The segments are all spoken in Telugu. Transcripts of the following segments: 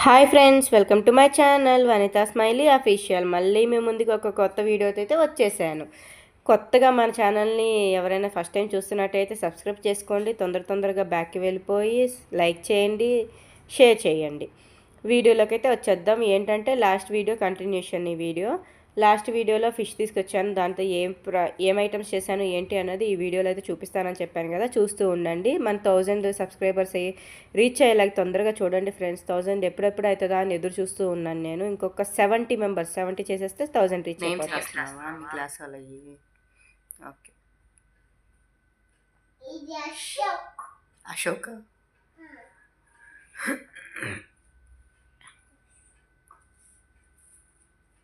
Hi friends, welcome to my channel Vanitha smiley official. మళ్ళీ మీ ముందుకు ఒక కొత్త వీడియోతో అయితే వచ్చేసాను. కొత్తగా మన ఛానల్ని ఎవరైనా ఫస్ట్ టైం చూస్తున్నట్టయితే సబ్స్క్రైబ్ చేసుకోండి. తొందరగా బ్యాక్కి వెళ్ళిపోయి లైక్ చేయండి, షేర్ చేయండి. వీడియోలోకి అయితే వచ్చేద్దాం. ఏంటంటే లాస్ట్ వీడియో కంటిన్యూషన్. ఈ వీడియో లాస్ట్ వీడియోలో ఫిష్ తీసుకొచ్చాను. దాంతో ఏం ఐటమ్స్ చేశాను ఏంటి అన్నది ఈ వీడియోలో అయితే చూపిస్తానని చెప్పాను కదా, చూస్తూ ఉండండి. మన 1000 సబ్స్క్రైబర్స్ రీచ్ అయ్యేలాగా తొందరగా చూడండి ఫ్రెండ్స్. 1000 ఎప్పుడెప్పుడు అవుతుందా అని ఎదురు చూస్తూ ఉన్నాను నేను. ఇంకొక 70 మెంబర్స్ 70 చేసేస్తే 1000 రీచ్ అయిపోతుంది. Class okay. అశోక్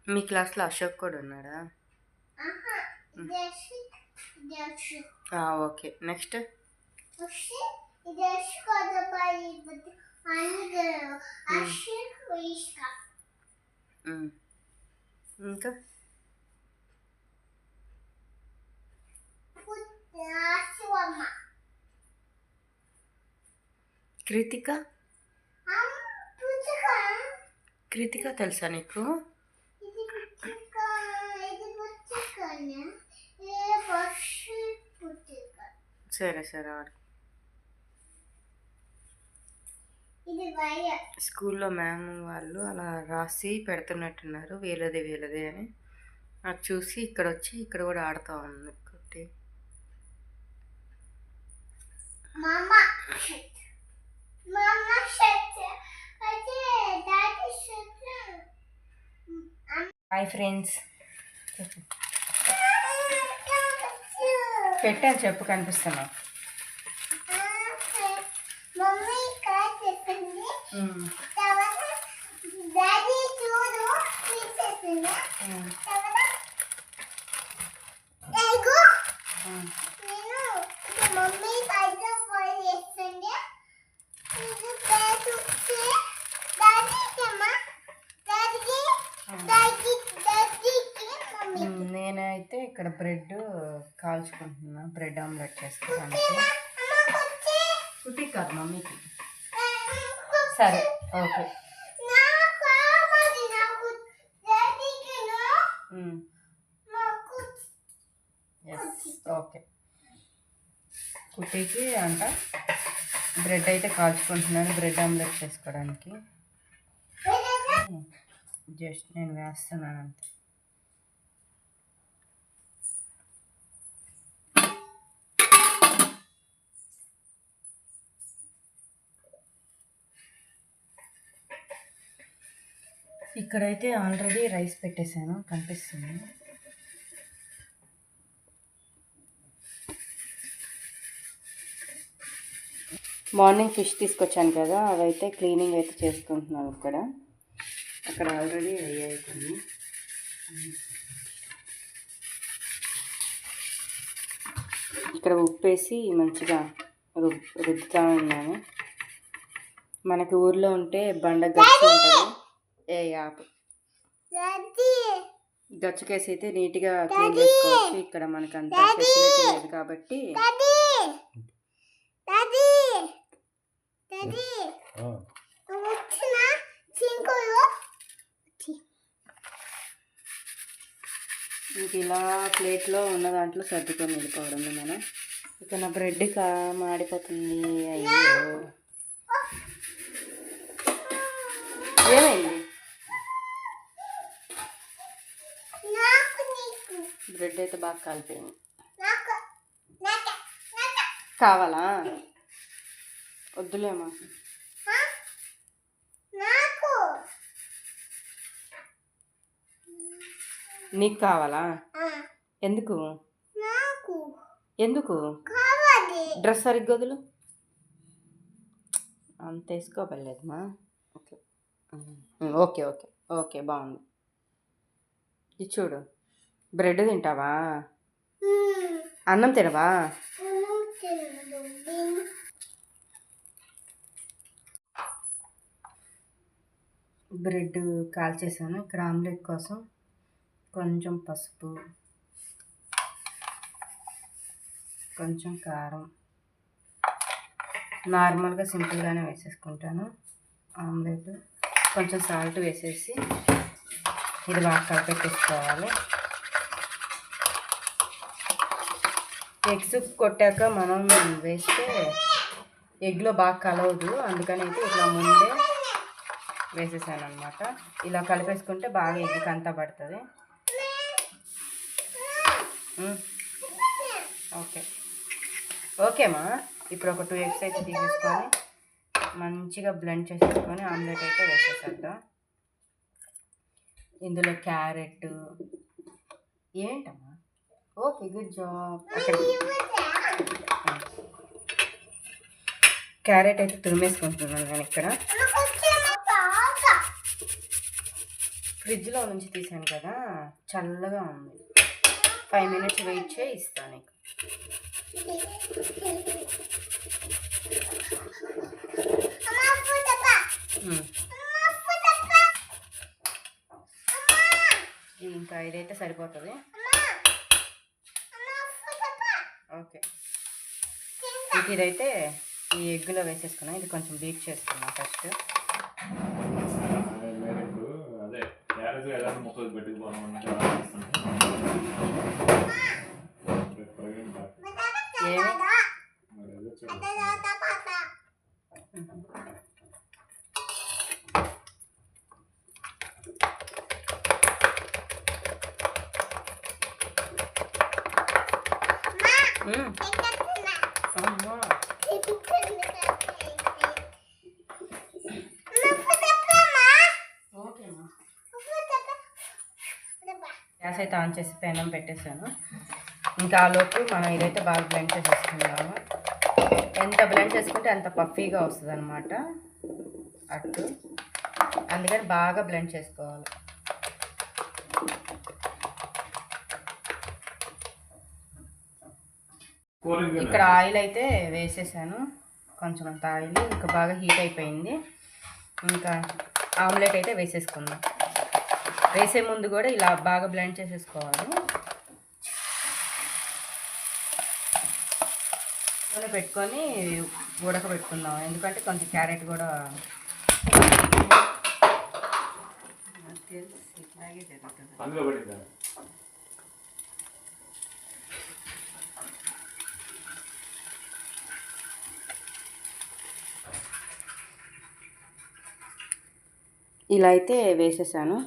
మీ క్లాస్లో అశోక్ కూడా ఉన్నాడా? ఓకే. నెక్స్ట్ ఇంకా కృతిక తెలుసా నీకు? సరే ఆడు. స్కూల్లో మ్యామ్ వాళ్ళు అలా రాసి పెడుతున్నట్టున్నారు, వీలదే అని. అది చూసి ఇక్కడ వచ్చి ఇక్కడ కూడా ఆడుతూ ఉంది కుట్టి. హాయ్ ఫ్రెండ్స్, పెట్టాను చెప్పు, కనిపిస్తున్నా. నేనైతే ఇక్కడ బ్రెడ్ కాల్చుకుంటున్నా, బ్రెడ్ ఆమ్లెట్ చేసుకోవడానికి. కుట్టి కాదు మమ్మీకి. సరే ఓకే. ఓకే, కుట్టికి అంట బ్రెడ్ అయితే కాల్చుకుంటున్నాను, బ్రెడ్ ఆమ్లెట్ చేసుకోవడానికి. జస్ట్ నేను వేస్తున్నాను అంతే. ఇక్కడైతే ఆల్రెడీ రైస్ పెట్టేశాను, కనిపిస్తుంది. మార్నింగ్ ఫిష్ తీసుకొచ్చాను కదా, అవైతే క్లీనింగ్ అయితే చేసుకుంటున్నాను. అక్కడ ఆల్రెడీ అయ్యాయి కొన్ని. ఇక్కడ ఉప్పేసి మంచిగా రుద్దుతా ఉన్నాను. మనకి ఊర్లో ఉంటే బండ గచ్చు ఉంటుంది, గచ్చుకేసి అయితే నీట్గా క్లీన్ చేసుకోవచ్చు. ఇక్కడ మనకు అంత ఫెసిలిటీ లేదు కాబట్టి ఇంక ఇలా ప్లేట్లో ఉన్న దాంట్లో సర్దుకొని వెళ్ళిపోవడం మనం. ఇక నా బ్రెడ్ మాడిపోతుంది. అయ్యో, ఏమైంది? బ్రెడ్ అయితే బాగా కాలిపోయింది. కావాలా? వద్దులేమా. నీకు కావాలా? ఎందుకు డ్రెస్ సరిగ్గా వదులు. అంత వేసుకోవలేదమ్మా. ఓకే ఓకే ఓకే ఓకే, బాగుంది. ఇది చూడు, బ్రెడ్ తింటావా? అన్నం తినవా? బ్రెడ్ కాల్చేసాను. ఇక్కడ ఆమ్లెట్ కోసం కొంచెం పసుపు, కొంచెం కారం, నార్మల్గా సింపుల్గానే వేసేసుకుంటాను ఆమ్లెట్. కొంచెం సాల్ట్ వేసేసి ఇది బాగా కలిపెట్టేసుకోవాలి. ఎగ్స్ కొట్టాక మనం వేస్తే ఎగ్లో బాగా కలవదు, అందుకని అయితే ఇట్లా ముందే వేసేసాను అనమాట. ఇలా కలిపేసుకుంటే బాగా ఎగ్కి అంతా పడుతుంది. ఓకే ఓకేమా. ఇప్పుడు ఒక 2 ఎగ్స్ అయితే తీసేసుకొని మంచిగా బ్లెండ్ చేసేసుకొని ఆమ్లెట్ అయితే వేసేసేద్దాం. ఇందులో క్యారెట్ ఏంటమ్మా. Okay good job. క్యారెట్ అయితే తురిమేసుకుంటున్నాను నేను ఇక్కడ. ఫ్రిడ్జ్లో నుంచి తీసాను కదా, చల్లగా ఉంది. 5 మినిట్స్ వెయిట్ చేయి, ఇస్తాను నీకు. ఇంకా ఇదైతే సరిపోతుంది. ఓకే, ఇదైతే ఈ ఎగ్గులో వేసేసుకున్నాం. ఇది కొంచెం బీట్ చేసుకున్నాం ఫస్ట్. గ్యాస్ అయితే ఆన్ చేసి పెనం పెట్టేసాను. ఇంకా ఆలోపు మనం ఇదైతే బాగా బ్లెండ్ చేసేసుకున్నాము. ఎంత బ్లెండ్ చేసుకుంటే అంత పఫీగా వస్తుంది అనమాట అట్టు, అందుకని బాగా బ్లెండ్ చేసుకోవాలి. ఇక్కడ ఆయిల్ అయితే వేసేసాను, కొంచెం అంత ఆయిల్. ఇంకా బాగా హీట్ అయిపోయింది. ఇంకా ఆమ్లెట్ అయితే వేసేసుకుందాం. వేసే ముందు కూడా ఇలా బాగా బ్లెండ్ చేసేసుకోవాలి. నూనె పెట్టుకొని ఉడకబెట్టుకుందాం, ఎందుకంటే కొంచెం క్యారెట్ కూడా ఇట్లాగే జరుగుతుంది. ఇలా అయితే వేసేసాను.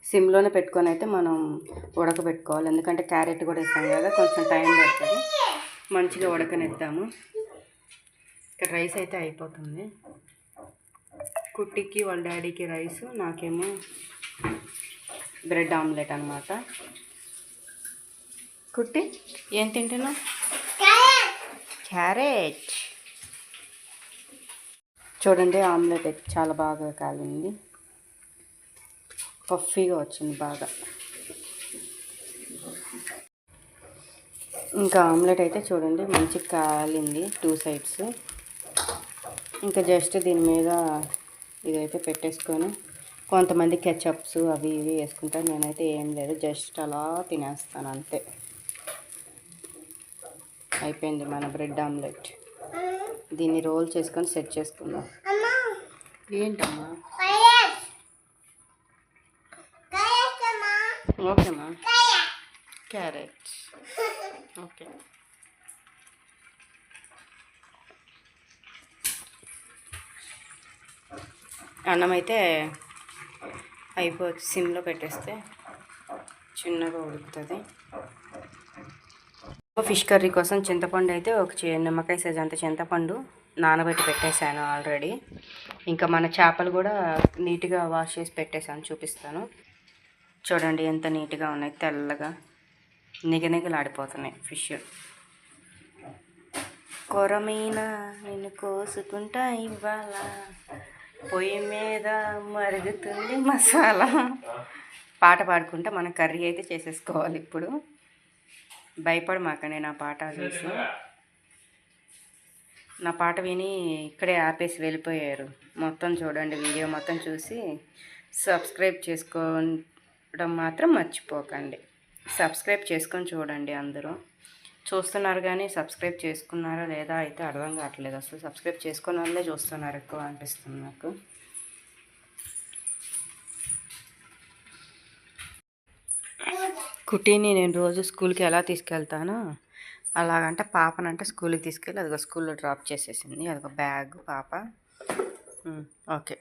సిమ్లోనే పెట్టుకొని అయితే మనం ఉడకబెట్టుకోవాలి, ఎందుకంటే క్యారెట్ కూడా వేసాం కదా, కొంచెం టైం పడుతుంది. మంచిగా ఉడకనిద్దాము. ఇక్కడ రైస్ అయితే అయిపోతుంది. కుట్టికి వాళ్ళ డాడీకి రైస్, నాకేమో బ్రెడ్ ఆమ్లెట్ అనమాట. కుట్టి ఏం తింటున్నావు? క్యారెట్. చూడండి, ఆమ్లెట్ అయితే చాలా బాగా కాలింది, పఫీగా వచ్చింది బాగా. ఇంకా ఆమ్లెట్ అయితే చూడండి మంచిగా కాలింది 2 సైడ్స్. ఇంకా జస్ట్ దీని మీద ఇదైతే పెట్టేసుకొని, కొంతమంది కెచప్స్ అవి ఇవి వేసుకుంటారు, నేనైతే ఏం లేదు, జస్ట్ అలా తినేస్తాను అంతే. అయిపోయింది మన బ్రెడ్ ఆమ్లెట్. దీన్ని రోల్ చేసుకొని సెట్ చేసుకుందాం. ఏంటమ్మా? ఓకేమ్మా. క్యారెట్. ఓకే, అన్నం అయితే అయిపోవచ్చు, సిమ్లో పెట్టేస్తే చిన్నగా ఉడుకుతుంది. ఫిష్ కర్రీ కోసం చింతపండు అయితే ఒక నిమ్మకాయ సైజ్ అంత చింతపండు నానబెట్టి పెట్టేశాను ఆల్రెడీ. ఇంకా మన చేపలు కూడా నీట్గా వాష్ చేసి పెట్టేశాను, చూపిస్తాను. చూడండి ఎంత నీట్గా ఉన్నాయి, తెల్లగా నిగనిగలాడిపోతున్నాయి ఫిష్. కొరమీన నేను కోసుకుంటా ఇవాళ, పొయ్యి మీద మరుగుతుంది మసాలా. పాట పాడుకుంటా మన కర్రీ అయితే చేసేసుకోవాలి ఇప్పుడు. భయపడమాకండి నా పాట చూసి. నా పాట విని ఇక్కడే ఆపేసి వెళ్ళిపోయారు. మొత్తం చూడండి, వీడియో మొత్తం చూసి సబ్స్క్రైబ్ చేసుకోవడం మాత్రం మర్చిపోకండి. సబ్స్క్రైబ్ చేసుకొని చూడండి. అందరూ చూస్తున్నారు కానీ సబ్స్క్రైబ్ చేసుకున్నారా లేదా అయితే అర్థం కావట్లేదు. అసలు సబ్స్క్రైబ్ చేసుకున్న వాళ్ళే చూస్తున్నారు ఎక్కువ అనిపిస్తుంది నాకు. కుటీని నేను రోజు స్కూల్కి ఎలా తీసుకెళ్తానో అలాగంటే పాపనంటే స్కూల్కి తీసుకెళ్ళి అదిగో స్కూల్లో డ్రాప్ చేసేసింది. అదిగో బ్యాగ్ పాప. ఓకే,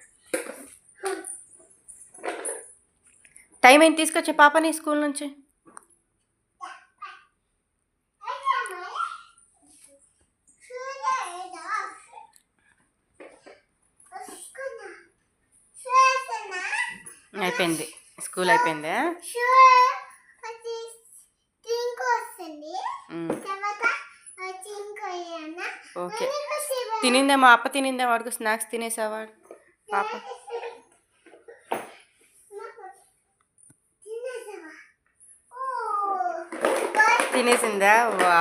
టైం ఏంటి తీసుకొచ్చే పాపని స్కూల్ నుంచి? అయిపోయింది, స్కూల్ అయిపోయిందా? ఓకే, తినిందేమో అప్ప తినిందేమో, వాడికి స్నాక్స్ తినేసావా పాప? తినేసిందా? వా,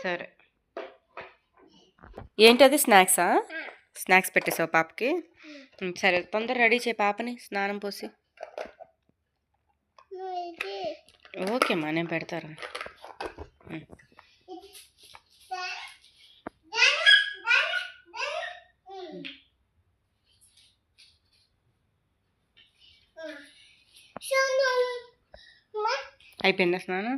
సరే. ఏంటది స్నాక్సా? స్నాక్స్ పెట్టేసావు పాపకి? సరే, తొందర రెడీ చేయి పాపని, స్నానం పోసి. ఓకేమ్మా, నేను పెడతారా. అయిపోయిందా స్నానం?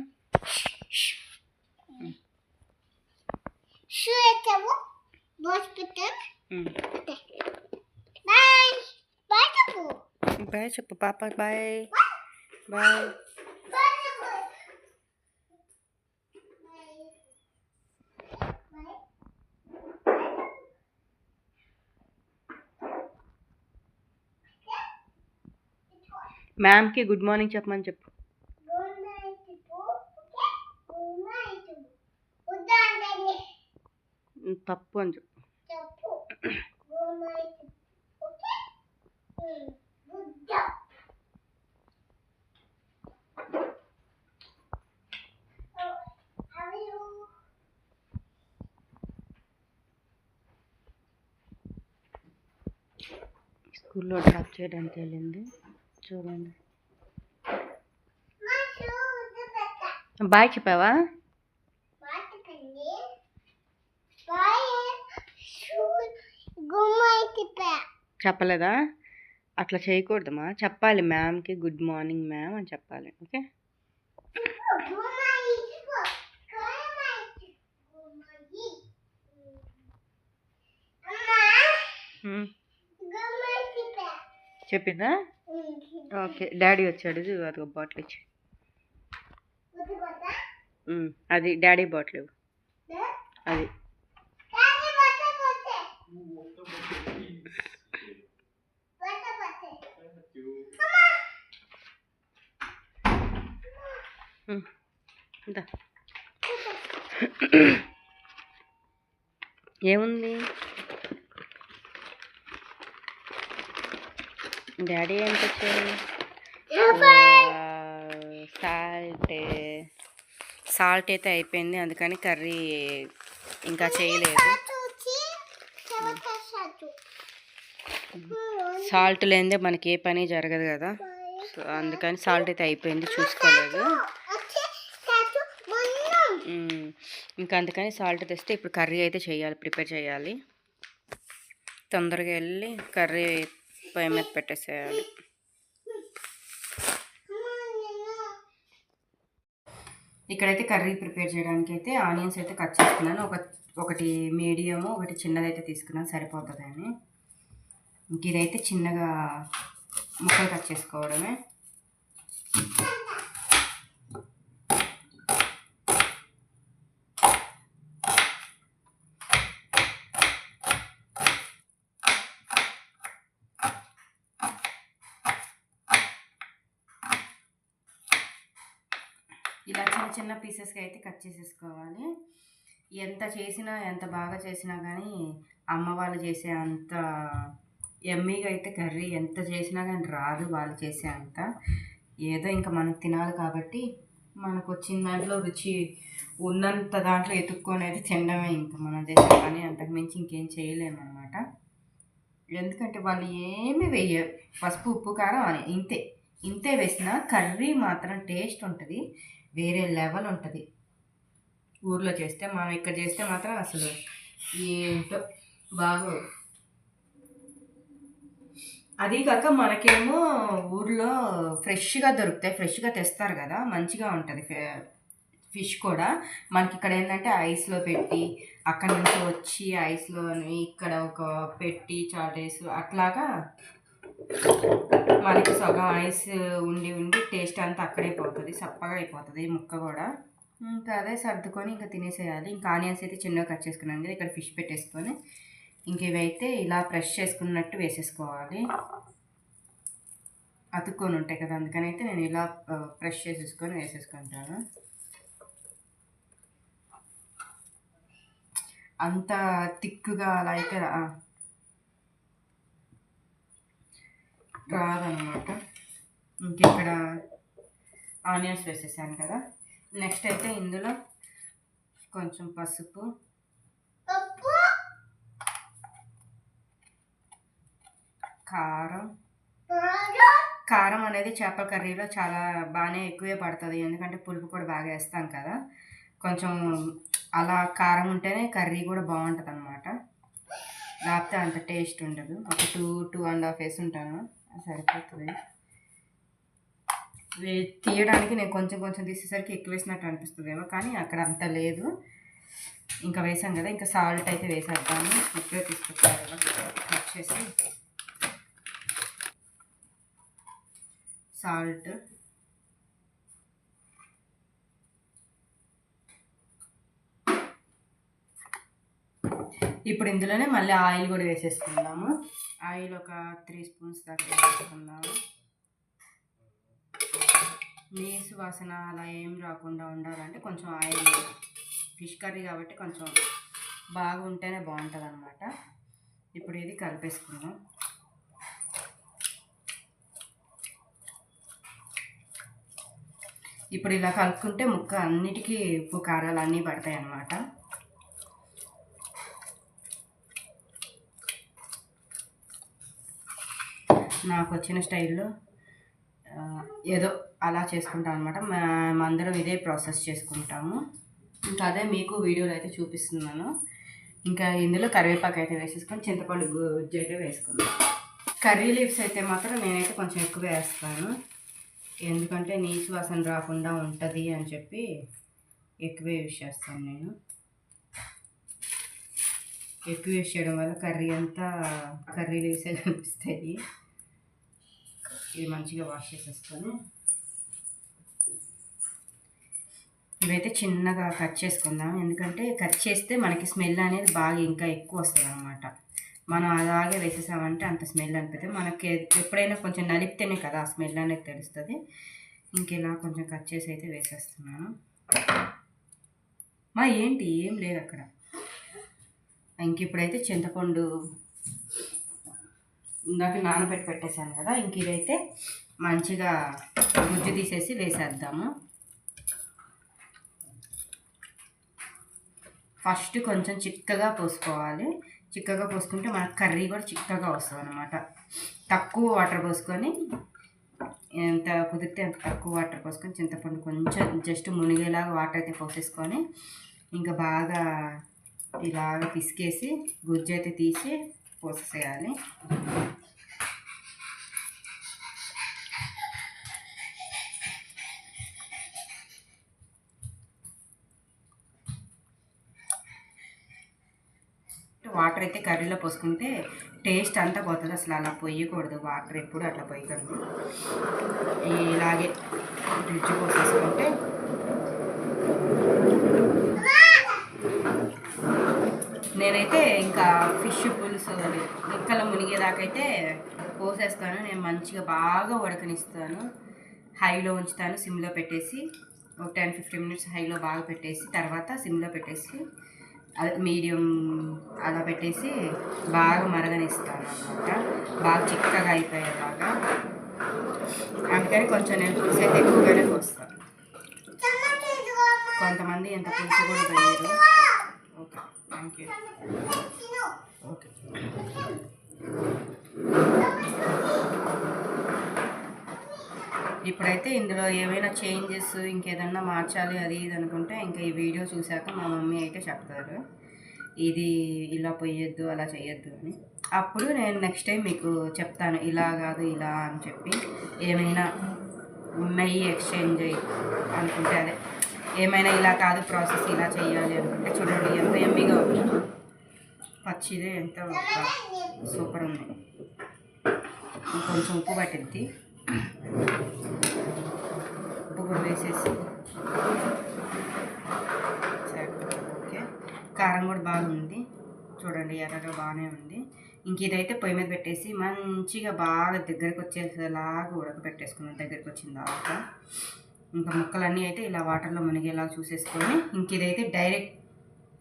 బాయ్ చెప్పు పాప, బాయ్ బాయ్. మ్యామ్కి గుడ్ మార్నింగ్ చెప్పమని చెప్పు. తప్పు అని చెప్పు. స్కూల్లో డ్రాప్ చేయడానికి వెళ్ళింది, చూడండి. బాయ్ చెప్పావా? చెప్పలేదా? అట్లా చేయకూడదమ్మా, చెప్పాలి. మ్యామ్కి గుడ్ మార్నింగ్ మ్యామ్ అని చెప్పాలి. ఓకే, చెప్పిందా? ఓకే, డాడీ వచ్చాడు, అదొక బాటిల్ ఇచ్చి. అది డాడీ బాటిల్, అది. ఏముంది? డాడీ ఏం తెచ్చారు? సాల్ట్ అయితే అయిపోయింది, అందుకని కర్రీ ఇంకా చేయలేదు. సాల్ట్ లేనిదే మనకి ఏ పని జరగదు కదా, సో అందుకని సాల్ట్ అయితే అయిపోయింది, చూసుకోలేదు. ఇంకా అందుకని సాల్ట్ తెస్తే ఇప్పుడు కర్రీ అయితే చేయాలి, ప్రిపేర్ చేయాలి. తొందరగా వెళ్ళి కర్రీ పొయ్యి మీద పెట్టేసేయాలి. ఇక్కడైతే కర్రీ ప్రిపేర్ చేయడానికి అయితే ఆనియన్స్ అయితే కట్ చేసుకున్నాను. ఒకటి మీడియము, ఒకటి చిన్నదైతే తీసుకున్నాను, సరిపోతుందని. ఇంక ఇదైతే చిన్నగా ముక్కలు కట్ చేసుకోవడమే. ఇలా చిన్న చిన్న పీసెస్గా అయితే కట్ చేసేసుకోవాలి. ఎంత చేసినా, ఎంత బాగా చేసినా కానీ అమ్మ వాళ్ళు చేసే అంత ఎమ్మీగా అయితే కర్రీ ఎంత చేసినా కానీ రాదు, వాళ్ళు చేసే అంత. ఏదో ఇంకా మనం తినాలి కాబట్టి మనకు వచ్చిన దాంట్లో రుచి ఉన్నంత దాంట్లో ఎత్తుక్కొనేది తినడమే ఇంకా మనం చేసే పని. అంతకుమించి ఇంకేం చేయలేము అనమాట. ఎందుకంటే వాళ్ళు ఏమి వేయరు, పసుపు ఉప్పు కారం అని ఇంతే వేసిన కర్రీ మాత్రం టేస్ట్ ఉంటుంది, వేరే లెవెల్ ఉంటుంది. ఊర్లో చేస్తే, మనం ఇక్కడ చేస్తే మాత్రం అసలు ఏంటో బాగోదు. అది కాక మనకేమో ఊర్లో ఫ్రెష్గా దొరుకుతాయి, ఫ్రెష్గా తెస్తారు కదా, మంచిగా ఉంటుంది ఫిష్ కూడా. మనకి ఇక్కడ ఏంటంటే ఐస్లో పెట్టి అక్కడ నుంచి వచ్చి ఐస్లో ఇక్కడ ఒక పెట్టి చార్టేస్ అట్లాగా మనకి సగం ఐస్ ఉండి ఉండి టేస్ట్ అంతా అక్కడే పోతుంది, చప్పగా అయిపోతుంది ముక్క కూడా. ఇంకా అదే సర్దుకొని ఇంకా తినేసేయాలి. ఇంకా ఆనియన్స్ అయితే చిన్నగా కట్ చేసుకున్నాను కదా, ఇక్కడ ఫిష్ పెట్టేసుకొని ఇంక ఇవైతే ఇలా ప్రెష్ చేసుకున్నట్టు వేసేసుకోవాలి. అతుక్కొని ఉంటాయి కదా, అందుకని అయితే నేను ఇలా ప్రెష్ చేసేసుకొని వేసేసుకుంటాను. అంత థిక్గా అలా అయితే రాదనమాట. ఇంక ఇక్కడ ఆనియన్స్ వేసేసాను కదా. నెక్స్ట్ అయితే ఇందులో కొంచెం పసుపు, కారం. కారం అనేది చేపల కర్రీలో చాలా బాగానే ఎక్కువే పడుతుంది, ఎందుకంటే పులుపు కూడా బాగా వేస్తాం కదా. కొంచెం అలా కారం ఉంటేనే కర్రీ కూడా బాగుంటుంది అనమాట, లేకపోతే అంత టేస్ట్ ఉండదు. ఒక 2.5 వేసి ఉంటాను, సరిపోతుంది. తీయడానికి నేను కొంచెం కొంచెం తీసేసరికి ఎక్కువ వేసినట్టు అనిపిస్తుందేమో, కానీ అక్కడ అంత లేదు. ఇంకా వేసాం కదా, ఇంకా సాల్ట్ అయితే వేసేద్దాము. ఇప్పుడే తీసుకొచ్చారు కదా, కట్ చేసి సాల్ట్, ఇప్పుడు ఇందులోనే మళ్ళీ ఆయిల్ కూడా వేసేసుకుందాము. ఆయిల్ ఒక 3 స్పూన్స్ దాకా వేసుకుందాము. నీసు వాసన అలా ఏం రాకుండా ఉండాలంటే కొంచెం ఆయిల్, ఫిష్ కర్రీ కాబట్టి కొంచెం బాగుంటేనే బాగుంటుంది అనమాట. ఇప్పుడు ఇది కలిపేసుకుందాం. ఇప్పుడు ఇలా కలుపుకుంటే ముక్క అన్నిటికీ ఉప్పు కారాలు అన్నీ పడతాయి అన్నమాట. నాకు వచ్చిన స్టైల్లో ఏదో అలా చేసుకుంటాం అనమాట. మేమందరం ఇదే ప్రాసెస్ చేసుకుంటాము. ఇంకా అదే మీకు వీడియోలో అయితే చూపిస్తున్నాను. ఇంకా ఇందులో కరివేపాకు అయితే వేసేసుకొని చింతపండు గుజ్జు అయితే వేసుకుందాం. కర్రీ లీవ్స్ అయితే మాత్రం నేనైతే కొంచెం ఎక్కువ వేస్తాను, ఎందుకంటే నీచు వాసన రాకుండా ఉంటుంది అని చెప్పి ఎక్కువే యూజ్ చేస్తాను నేను. ఎక్కువ యూజ్ చేయడం వల్ల కర్రీ అంతా కర్రీ లీవ్సే కనిపిస్తాయి. ఇది మంచిగా వాష్ చేసేసుకొని ఇవైతే చిన్నగా కట్ చేసుకుందాం, ఎందుకంటే కట్ చేస్తే మనకి స్మెల్ అనేది బాగా ఇంకా ఎక్కువ వస్తుంది అనమాట. మనం అలాగే వేసేసామంటే అంత స్మెల్ అనిపిస్తుంది. మనకి ఎప్పుడైనా కొంచెం నలిపితేనే కదా ఆ స్మెల్ అనేది తెలుస్తుంది. ఇంకెలా కొంచెం కట్ చేసి అయితే వేసేస్తున్నాను. ఏంటి ఏం లేదు అక్కడ. ఇంక ఇప్పుడైతే చింతపండు ఇందాక నానబెట్టి పెట్టేశాను కదా, ఇంక ఇదైతే మంచిగా గుజ్జు తీసేసి వేసేద్దాము. ఫస్ట్ కొంచెం చిక్కగా పోసుకోవాలి. చిక్కగా పోసుకుంటే మనకు కర్రీ కూడా చిక్కగా వస్తుంది అనమాట. తక్కువ వాటర్ పోసుకొని, ఎంత కుదిరితే అంత తక్కువ వాటర్ పోసుకొని చింతపండు కొంచెం జస్ట్ మునిగేలాగా వాటర్ అయితే పోసేసుకొని ఇంకా బాగా ఇలాగ పిసికేసి గుజ్జు అయితే తీసి పోసేయాలి. వాటర్ అయితే కర్రీలో పోసుకుంటే టేస్ట్ అంతా పోతుంది, అసలు అలా పోయకూడదు. వాటర్ ఎప్పుడు అట్లా పోయకూడదు. ఇలాగే రుచి పోసేసుకుంటే నేనైతే ఇంకా ఫిష్ పులుసు ముక్కలు మునిగేదాకైతే పోసేస్తాను. నేను మంచిగా బాగా ఉడకనిస్తాను, హైలో ఉంచుతాను. సిమ్లో పెట్టేసి ఒక 10-15 మినిట్స్ హైలో బాగా పెట్టేసి తర్వాత సిమ్లో పెట్టేసి మీడియం అలా పెట్టేసి బాగా మరగనిస్తాను అనమాట, బాగా చిక్కగా అయిపోయేలాగా. అందుకని కొంచెం నేను పులుసు అయితే ఎక్కువగానే పోస్తాను. కొంతమంది ఎంత పులుసు కూడా పోయారు. Okay, thank you. ఓకే, ఇప్పుడైతే ఇందులో ఏమైనా చేంజెస్ ఇంకేదన్నా మార్చాలి అది ఇది అనుకుంటే ఇంకా ఈ వీడియో చూశాక మా మమ్మీ అయితే చెప్తారు, ఇది ఇలా పోయొద్దు అలా చేయొద్దు అని. అప్పుడు నేను నెక్స్ట్ టైం మీకు చెప్తాను, ఇలా కాదు ఇలా అని చెప్పి. ఏమైనా నెయ్యి ఎక్స్చేంజ్ అనుకుంటే, అదే ఏమైనా ఇలా కాదు ప్రాసెస్ ఇలా చేయాలి అనుకుంటే చూడండి ఎంత ఎమ్మీగా ఉంది. పచ్చిదే ఎంత సూపర్ ఉంది. కొంచెం ఉప్పు పట్టిద్ది, ఉప్పు కూడా వేసేసి ఓకే. కారం కూడా బాగుంది చూడండి, ఎర్రగా బాగానే ఉంది. ఇంక ఇదైతే పొయ్యి మీద పెట్టేసి మంచిగా బాగా దగ్గరికి వచ్చేసేలాగా ఉడకబెట్టేసుకున్నాం. దగ్గరికి వచ్చిన తర్వాత ఇంకా ముక్కలన్నీ అయితే ఇలా వాటర్లో మునిగేలా చూసేసుకొని ఇంక ఇదైతే డైరెక్ట్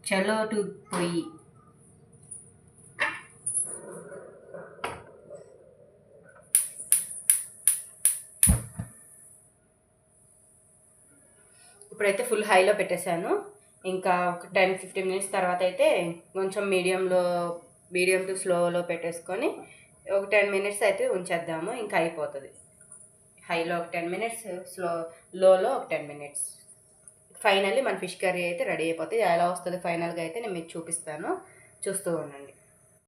చలో టు పొయ్యి. ఇప్పుడైతే ఫుల్ హైలో పెట్టేశాను. ఇంకా ఒక 10-15 మినిట్స్ తర్వాత అయితే కొంచెం మీడియం టు స్లోలో పెట్టేసుకొని ఒక 10 మినిట్స్ అయితే ఉంచేద్దాము. ఇంకా అయిపోతుంది. హైలో ఒక 10 మినిట్స్, లోలో ఒక 10 మినిట్స్. ఫైనల్లీ మన ఫిష్ కర్రీ అయితే రెడీ అయిపోతుంది. ఎలా వస్తుంది ఫైనల్గా అయితే నేను మీకు చూపిస్తాను, చూస్తూ ఉండండి.